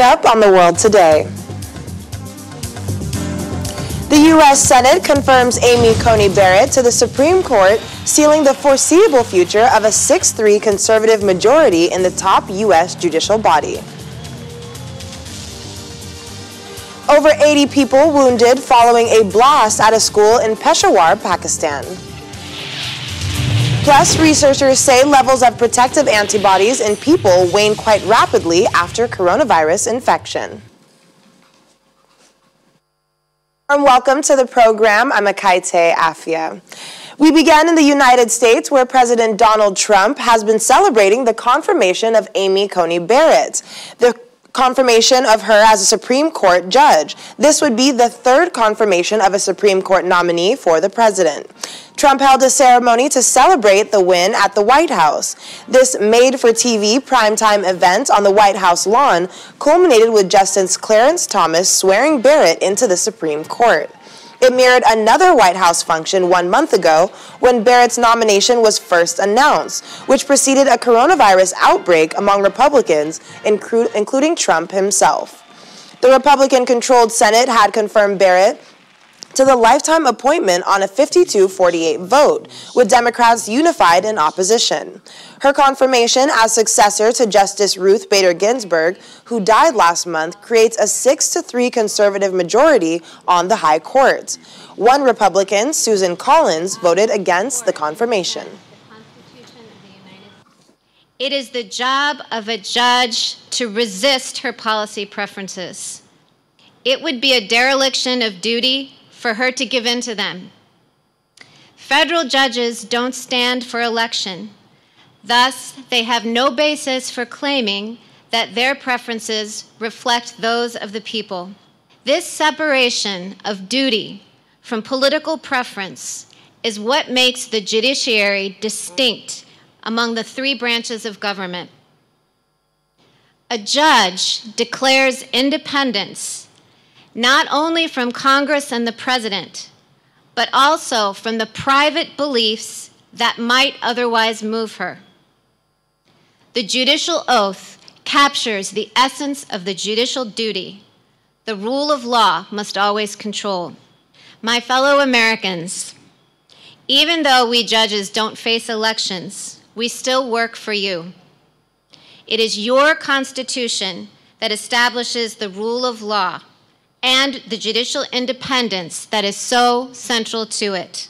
up on the world today. The U.S. Senate confirms Amy Coney Barrett to the Supreme Court, sealing the foreseeable future of a 6-3 conservative majority in the top U.S. judicial body. Over 80 people wounded following a blast at a school in Peshawar, Pakistan. Plus, researchers say levels of protective antibodies in people wane quite rapidly after coronavirus infection. And welcome to the program. I'm Akaite Afia. We began in the United States, where President Donald Trump has been celebrating the confirmation of Amy Coney Barrett, the confirmation of her as a Supreme Court judge. This would be the third confirmation of a Supreme Court nominee for the president. Trump held a ceremony to celebrate the win at the White House. This made-for-TV primetime event on the White House lawn culminated with Justice Clarence Thomas swearing Barrett into the Supreme Court. It mirrored another White House function 1 month ago when Barrett's nomination was first announced, which preceded a coronavirus outbreak among Republicans, including Trump himself. The Republican-controlled Senate had confirmed Barrett to the lifetime appointment on a 52-48 vote, with Democrats unified in opposition. Her confirmation as successor to Justice Ruth Bader Ginsburg, who died last month, creates a 6-3 conservative majority on the high court. One Republican, Susan Collins, voted against the confirmation. It is the job of a judge to resist her policy preferences. It would be a dereliction of duty for her to give in to them. Federal judges don't stand for election. Thus, they have no basis for claiming that their preferences reflect those of the people. This separation of duty from political preference is what makes the judiciary distinct among the three branches of government. A judge declares independence not only from Congress and the President, but also from the private beliefs that might otherwise move her. The judicial oath captures the essence of the judicial duty. The rule of law must always control. My fellow Americans, even though we judges don't face elections, we still work for you. It is your Constitution that establishes the rule of law and the judicial independence that is so central to it.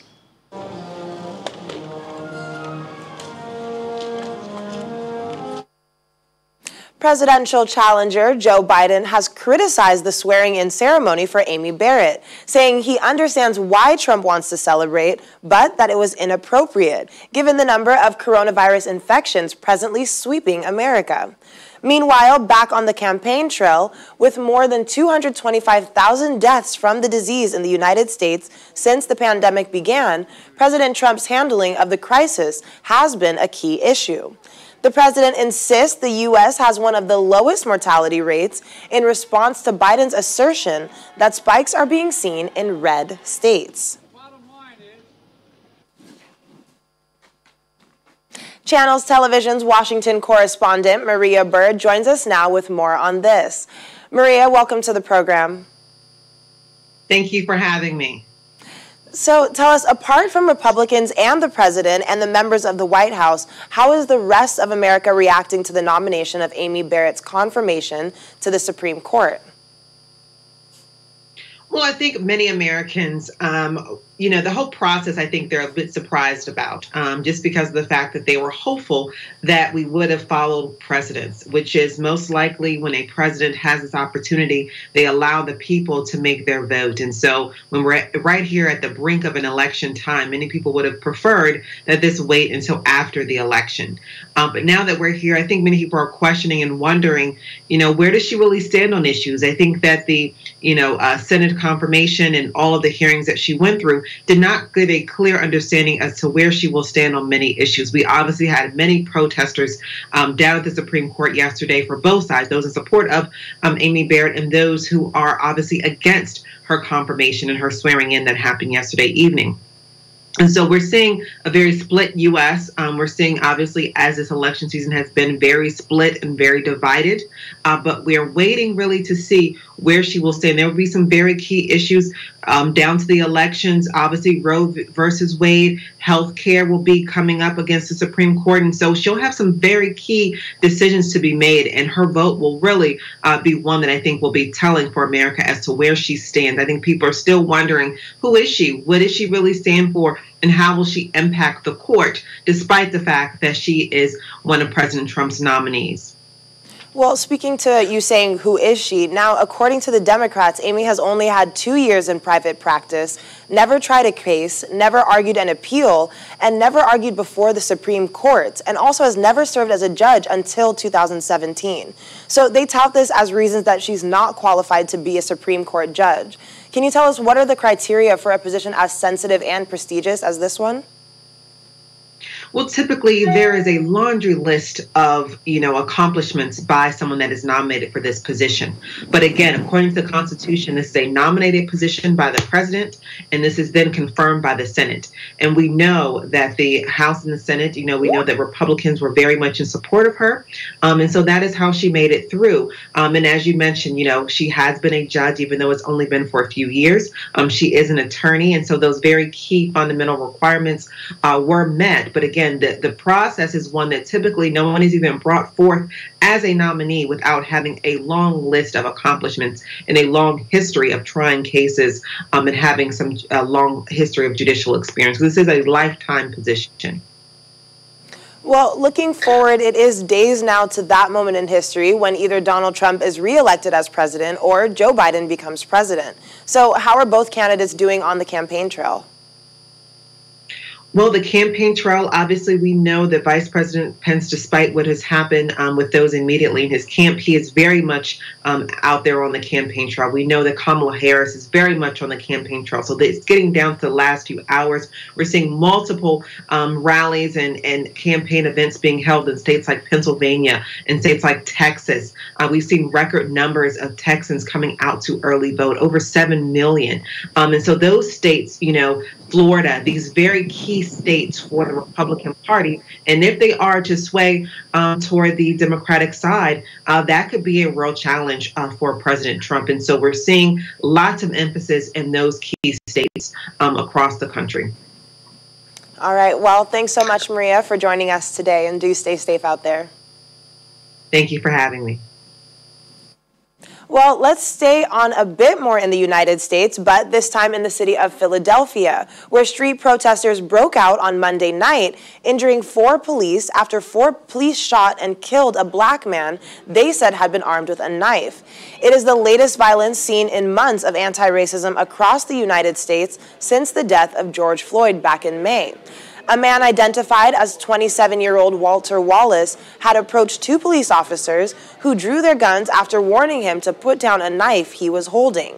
Presidential challenger Joe Biden has criticized the swearing-in ceremony for Amy Barrett, saying he understands why Trump wants to celebrate, but that it was inappropriate, given the number of coronavirus infections presently sweeping America. Meanwhile, back on the campaign trail, with more than 225,000 deaths from the disease in the United States since the pandemic began, President Trump's handling of the crisis has been a key issue. The president insists the U.S. has one of the lowest mortality rates in response to Biden's assertion that spikes are being seen in red states. Channels Television's Washington correspondent Maria Bird joins us now with more on this. Maria, welcome to the program. Thank you for having me. So tell us, apart from Republicans and the president and the members of the White House, how is the rest of America reacting to the nomination of Amy Barrett's confirmation to the Supreme Court? Well, I think many Americans, the whole process, I think they're a bit surprised about, just because of the fact that they were hopeful that we would have followed precedents, which is most likely when a president has this opportunity, they allow the people to make their vote. And so when we're right here at the brink of an election time, many people would have preferred that this wait until after the election. But now that we're here, I think many people are questioning and wondering, where does she really stand on issues? I think that the, Senate confirmation and all of the hearings that she went through did not give a clear understanding as to where she will stand on many issues. We obviously had many protesters down at the Supreme Court yesterday for both sides, those in support of Amy Barrett and those who are obviously against her confirmation and her swearing in that happened yesterday evening. And so we're seeing a very split U.S. We're seeing, obviously, as this election season has been, very split and very divided. But we're waiting really to see where she will stand. There will be some very key issues down to the elections. Obviously, Roe versus Wade, health care will be coming up against the Supreme Court. And so she'll have some very key decisions to be made. And her vote will really be one that I think will be telling for America as to where she stands. I think people are still wondering, who is she? What does she really stand for? And how will she impact the court, despite the fact that she is one of President Trump's nominees? Well, speaking to you saying, who is she? Now, according to the Democrats, Amy has only had 2 years in private practice, never tried a case, never argued an appeal, and never argued before the Supreme Court, and also has never served as a judge until 2017. So they tout this as reasons that she's not qualified to be a Supreme Court judge. Can you tell us what are the criteria for a position as sensitive and prestigious as this one? Well, typically there is a laundry list of, accomplishments by someone that is nominated for this position. But again, according to the Constitution, this is a nominated position by the president, and this is then confirmed by the Senate. And we know that the House and the Senate, we know that Republicans were very much in support of her. And so that is how she made it through. And as you mentioned, she has been a judge, even though it's only been for a few years. She is an attorney. And so those very key fundamental requirements were met. But again, the process is one that typically no one is even brought forth as a nominee without having a long list of accomplishments and a long history of trying cases and having some long history of judicial experience. This is a lifetime position. Well, looking forward, it is days now to that moment in history when either Donald Trump is reelected as president or Joe Biden becomes president. So how are both candidates doing on the campaign trail? Well, the campaign trail, obviously, we know that Vice President Pence, despite what has happened with those immediately in his camp, he is very much out there on the campaign trail. We know that Kamala Harris is very much on the campaign trail. So it's getting down to the last few hours. We're seeing multiple rallies and campaign events being held in states like Pennsylvania and states like Texas. We've seen record numbers of Texans coming out to early vote, over 7 million. And so those states, Florida, these very key states for the Republican Party, and if they are to sway toward the Democratic side, that could be a real challenge for President Trump. And so we're seeing lots of emphasis in those key states across the country. All right. Well, thanks so much, Maria, for joining us today, and do stay safe out there. Thank you for having me. Well, let's stay on a bit more in the United States, but this time in the city of Philadelphia, where street protesters broke out on Monday night, injuring 4 police after 4 police shot and killed a black man they said had been armed with a knife. It is the latest violence seen in months of anti-racism across the United States since the death of George Floyd back in May. A man identified as 27-year-old Walter Wallace had approached 2 police officers who drew their guns after warning him to put down a knife he was holding.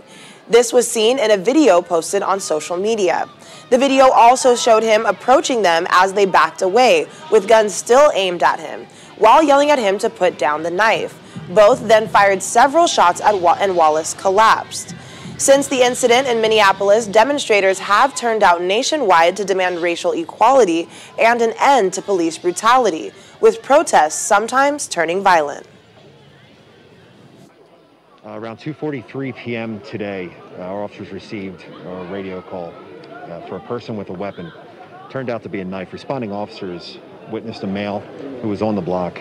This was seen in a video posted on social media. The video also showed him approaching them as they backed away, with guns still aimed at him, while yelling at him to put down the knife. Both then fired several shots and Wallace collapsed. Since the incident in Minneapolis, demonstrators have turned out nationwide to demand racial equality and an end to police brutality, with protests sometimes turning violent. Around 2:43 p.m. today, our officers received a radio call for a person with a weapon. Turned out to be a knife. Responding officers witnessed a male who was on the block.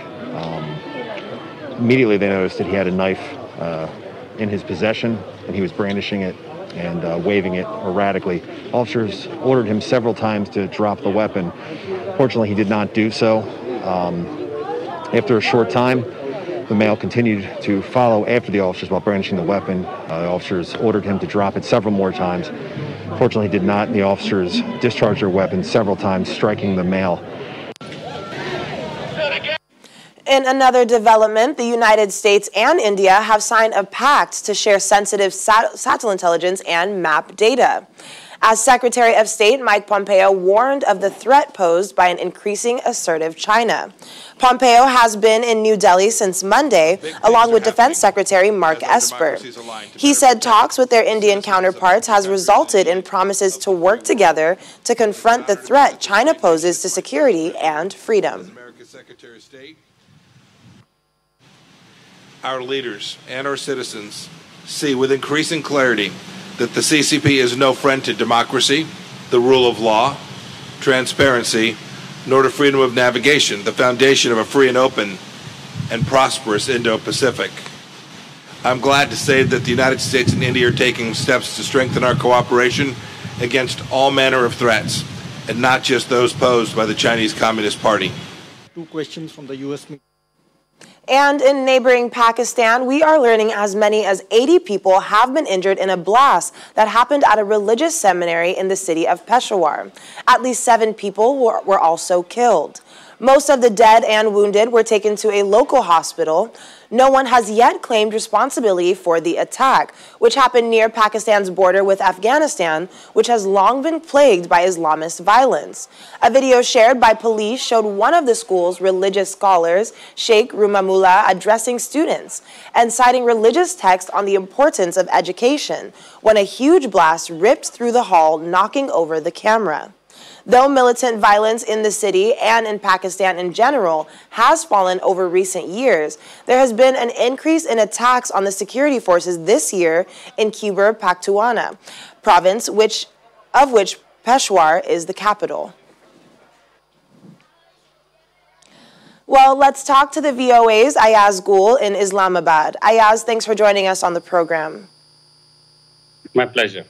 Immediately they noticed that he had a knife in his possession, and he was brandishing it and waving it erratically. Officers ordered him several times to drop the weapon. Fortunately, he did not do so. After a short time, the male continued to follow after the officers while brandishing the weapon. The officers ordered him to drop it several more times. Fortunately, he did not, and the officers discharged their weapons several times, striking the male. In another development, the United States and India have signed a pact to share sensitive satellite intelligence and map data. as Secretary of State Mike Pompeo warned of the threat posed by an increasing assertive China. Pompeo has been in New Delhi since Monday, along with Defense Secretary Mark Esper. He said talks with their Indian counterparts has resulted in promises to work together to confront the threat China poses to security and freedom. Our leaders and our citizens see with increasing clarity that the CCP is no friend to democracy, the rule of law, transparency, nor to freedom of navigation, the foundation of a free and open and prosperous Indo-Pacific. I'm glad to say that the United States and India are taking steps to strengthen our cooperation against all manner of threats, and not just those posed by the Chinese Communist Party. Two questions from the U.S. And in neighboring Pakistan, we are learning as many as 80 people have been injured in a blast that happened at a religious seminary in the city of Peshawar. At least 7 people were also killed. Most of the dead and wounded were taken to a local hospital. No one has yet claimed responsibility for the attack, which happened near Pakistan's border with Afghanistan, which has long been plagued by Islamist violence. A video shared by police showed one of the school's religious scholars, Sheikh Rumamullah, addressing students and citing religious texts on the importance of education when a huge blast ripped through the hall, knocking over the camera. Though militant violence in the city and in Pakistan in general has fallen over recent years, there has been an increase in attacks on the security forces this year in Khyber Pakhtunkhwa province, of which Peshawar is the capital. Well, let's talk to the VOA's Ayaz Gul in Islamabad. Ayaz, thanks for joining us on the program. My pleasure.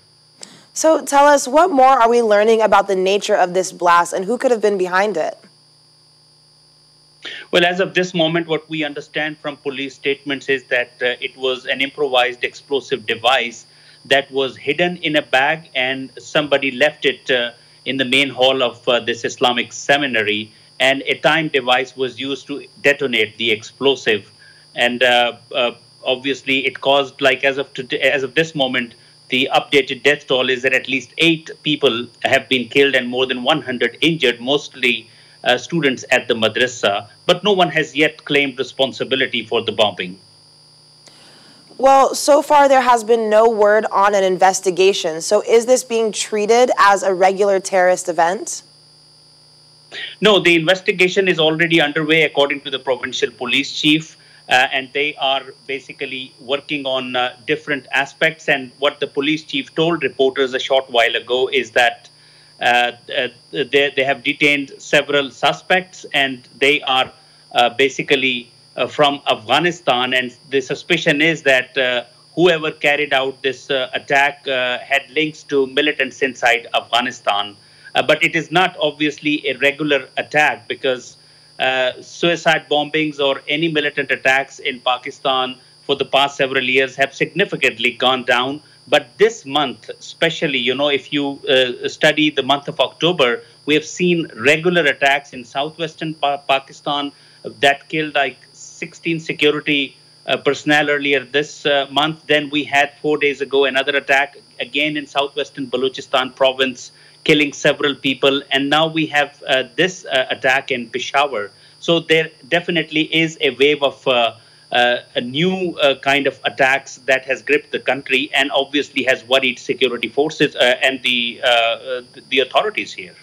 So tell us, what more are we learning about the nature of this blast and who could have been behind it? Well, as of this moment, what we understand from police statements is that it was an improvised explosive device that was hidden in a bag, and somebody left it in the main hall of this Islamic seminary, and a time device was used to detonate the explosive. And obviously it caused, like as of this moment, the updated death toll is that at least 8 people have been killed and more than 100 injured, mostly students at the madrasa. But no one has yet claimed responsibility for the bombing. Well, so far there has been no word on an investigation. So is this being treated as a regular terrorist event? No, the investigation is already underway according to the provincial police chief. And they are basically working on different aspects. And what the police chief told reporters a short while ago is that they have detained several suspects, and they are basically from Afghanistan. And the suspicion is that whoever carried out this attack had links to militants inside Afghanistan. But it is not obviously a regular attack, because suicide bombings or any militant attacks in Pakistan for the past several years have significantly gone down. But this month, especially, if you study the month of October, we have seen regular attacks in southwestern Pakistan that killed like 16 security personnel earlier this month. Then we had 4 days ago another attack again in southwestern Balochistan province, killing several people. And now we have this attack in Peshawar. So there definitely is a wave of a new kind of attacks that has gripped the country and obviously has worried security forces and the authorities here.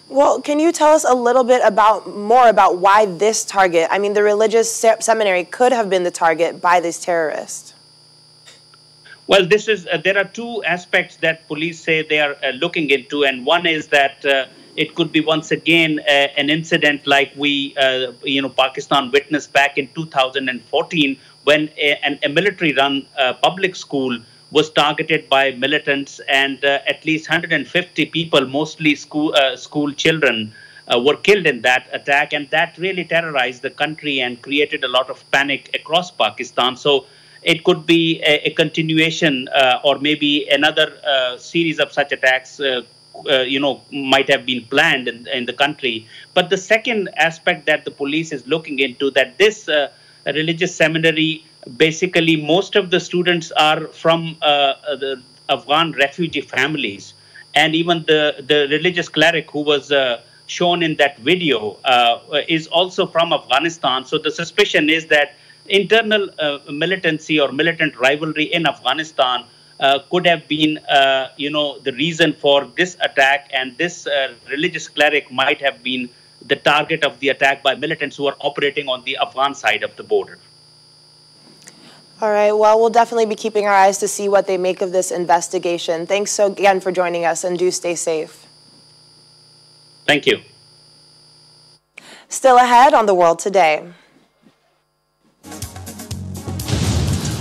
Well, can you tell us a little bit more about why this target? I mean, the religious seminary could have been the target by these terrorists. Well, there are 2 aspects that police say they are looking into, and one is that it could be once again an incident like Pakistan witnessed back in 2014 when a military-run public school was targeted by militants, and at least 150 people, mostly school children, were killed in that attack, and that really terrorized the country and created a lot of panic across Pakistan. So it could be a continuation or maybe another series of such attacks, might have been planned in the country. But the second aspect that the police is looking into, that this religious seminary, basically most of the students are from Afghan refugee families. And even the religious cleric who was shown in that video is also from Afghanistan. So the suspicion is that internal militancy or militant rivalry in Afghanistan could have been, the reason for this attack, and this religious cleric might have been the target of the attack by militants who are operating on the Afghan side of the border. All right, well, we'll definitely be keeping our eyes to see what they make of this investigation. Thanks so again for joining us, and do stay safe. Thank you. Still ahead on The World Today.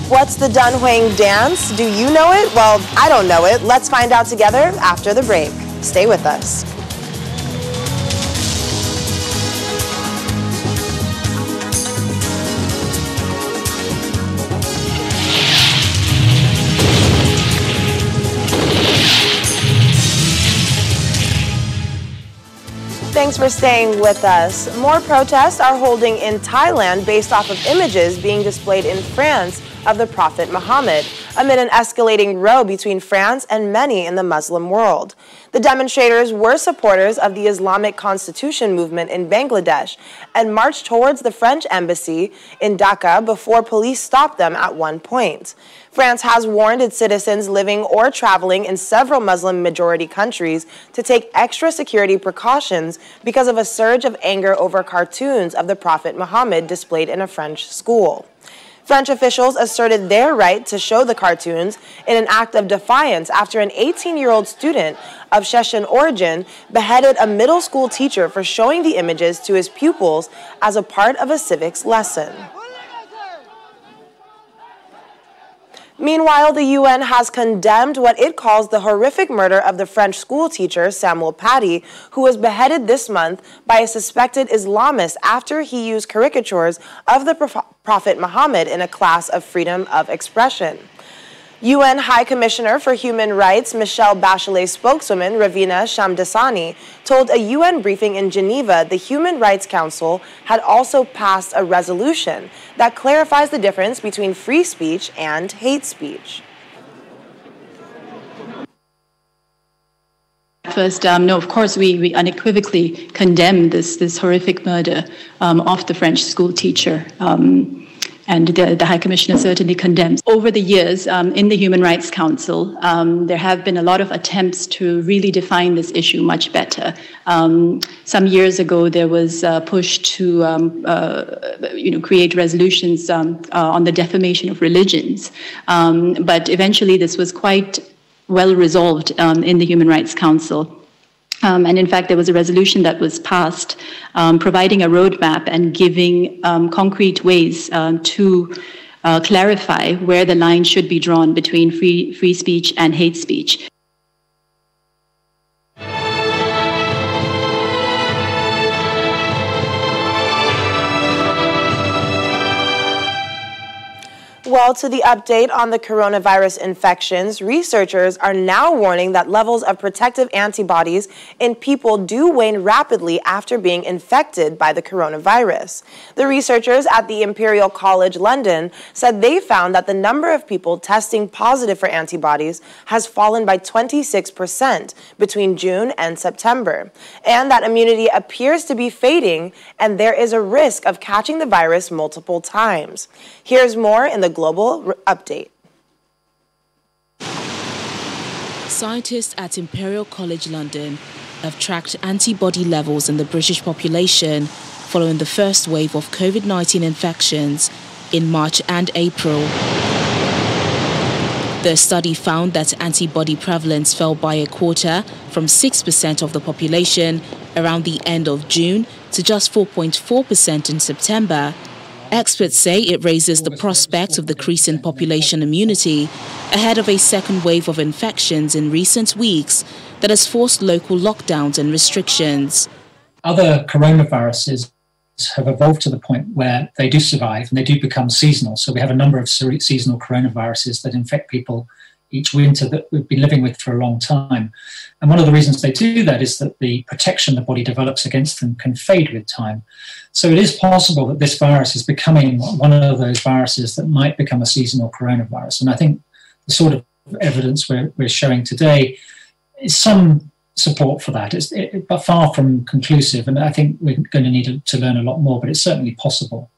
What's the Dunhuang dance? Do you know it? Well, I don't know it. Let's find out together after the break. Stay with us. Thanks for staying with us. More protests are holding in Thailand based off of images being displayed in France of the Prophet Muhammad, amid an escalating row between France and many in the Muslim world. The demonstrators were supporters of the Islamic Constitution movement in Bangladesh and marched towards the French embassy in Dhaka before police stopped them at one point. France has warned its citizens living or traveling in several Muslim-majority countries to take extra security precautions because of a surge of anger over cartoons of the Prophet Muhammad displayed in a French school. French officials asserted their right to show the cartoons in an act of defiance after an 18-year-old student of Chechen origin beheaded a middle school teacher for showing the images to his pupils as a part of a civics lesson. Meanwhile, the UN has condemned what it calls the horrific murder of the French school teacher Samuel Paty, who was beheaded this month by a suspected Islamist after he used caricatures of the Prophet Muhammad in a class of freedom of expression. UN High Commissioner for Human Rights Michelle Bachelet's spokeswoman Ravina Shamdasani told a UN briefing in Geneva the Human Rights Council had also passed a resolution that clarifies the difference between free speech and hate speech. First, no, of course, we unequivocally condemn this horrific murder of the French school teacher. And the High Commissioner certainly condemns. Over the years, in the Human Rights Council, there have been a lot of attempts to really define this issue much better. Some years ago, there was a push to, create resolutions on the defamation of religions. But eventually, this was quite well resolved in the Human Rights Council. And in fact, there was a resolution that was passed providing a roadmap and giving concrete ways to clarify where the line should be drawn between free speech and hate speech. Well, to the update on the coronavirus infections, researchers are now warning that levels of protective antibodies in people do wane rapidly after being infected by the coronavirus. The researchers at the Imperial College London said they found that the number of people testing positive for antibodies has fallen by 26% between June and September, and that immunity appears to be fading and there is a risk of catching the virus multiple times. Here's more in the Global Update. Scientists at Imperial College London have tracked antibody levels in the British population following the first wave of COVID-19 infections in March and April. The study found that antibody prevalence fell by a quarter from 6% of the population around the end of June to just 4.4% in September. Experts say it raises the prospect of decreasing population immunity ahead of a second wave of infections in recent weeks that has forced local lockdowns and restrictions. Other coronaviruses have evolved to the point where they do survive and they do become seasonal. So we have a number of seasonal coronaviruses that infect people each winter that we've been living with for a long time. And one of the reasons they do that is that the protection the body develops against them can fade with time. So it is possible that this virus is becoming one of those viruses that might become a seasonal coronavirus. And I think the sort of evidence we're showing today is some support for that. But far from conclusive, and I think we're going to need to learn a lot more, but it's certainly possible.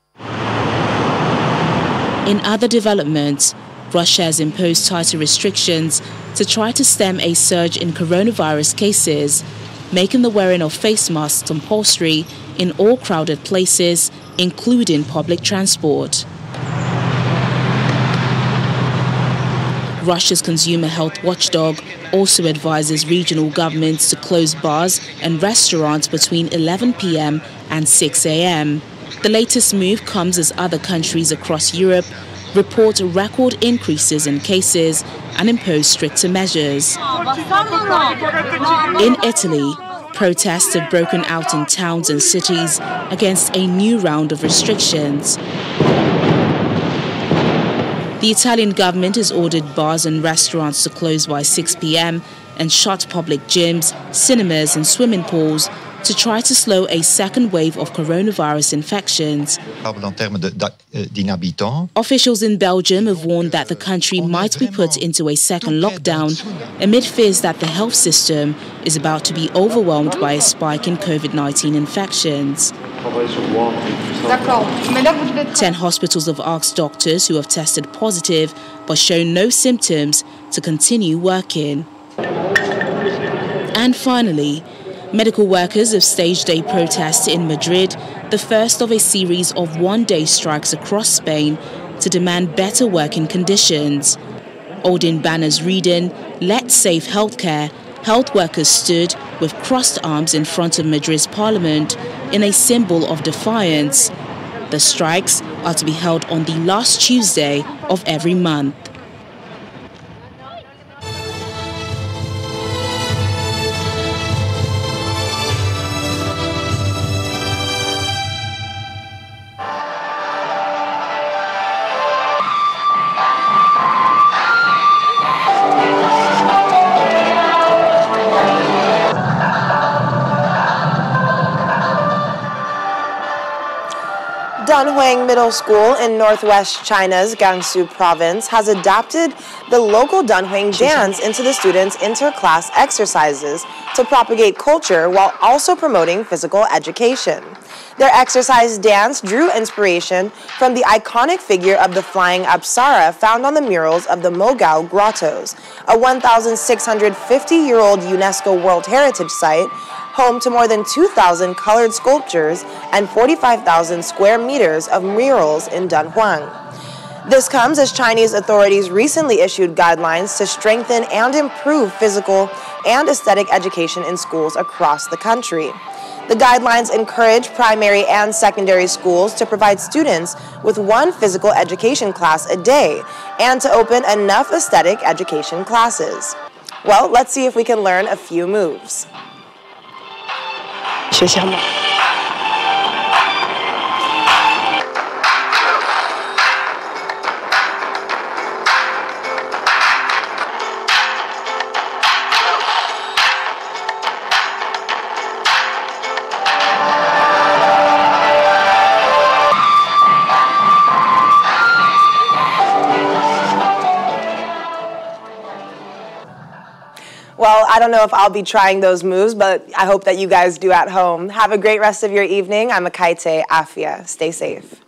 In other developments, Russia has imposed tighter restrictions to try to stem a surge in coronavirus cases, making the wearing of face masks compulsory in all crowded places, including public transport. Russia's consumer health watchdog also advises regional governments to close bars and restaurants between 11 p.m. and 6 a.m. The latest move comes as other countries across Europe report record increases in cases and impose stricter measures. In Italy, protests have broken out in towns and cities against a new round of restrictions. The Italian government has ordered bars and restaurants to close by 6 p.m. and shut public gyms, cinemas and swimming pools to try to slow a second wave of coronavirus infections. Officials in Belgium have warned that the country might be put into a second lockdown amid fears that the health system is about to be overwhelmed by a spike in COVID-19 infections. 10 hospitals have asked doctors who have tested positive but shown no symptoms to continue working. And finally, medical workers have staged a protest in Madrid, the first of a series of one-day strikes across Spain to demand better working conditions. Holding banners reading, "Let's save healthcare," health workers stood with crossed arms in front of Madrid's parliament in a symbol of defiance. The strikes are to be held on the last Tuesday of every month. Dunhuang Middle School in northwest China's Gansu province has adapted the local Dunhuang dance into the students' inter-class exercises to propagate culture while also promoting physical education. Their exercise dance drew inspiration from the iconic figure of the flying Apsara found on the murals of the Mogao Grottos, a 1,650-year-old UNESCO World Heritage Site, home to more than 2,000 colored sculptures and 45,000 square meters of murals in Dunhuang. This comes as Chinese authorities recently issued guidelines to strengthen and improve physical and aesthetic education in schools across the country. The guidelines encourage primary and secondary schools to provide students with one physical education class a day and to open enough aesthetic education classes. Well, let's see if we can learn a few moves. 学校吗？ Well, I don't know if I'll be trying those moves, but I hope that you guys do at home. Have a great rest of your evening. I'm Akaite Afia. Stay safe.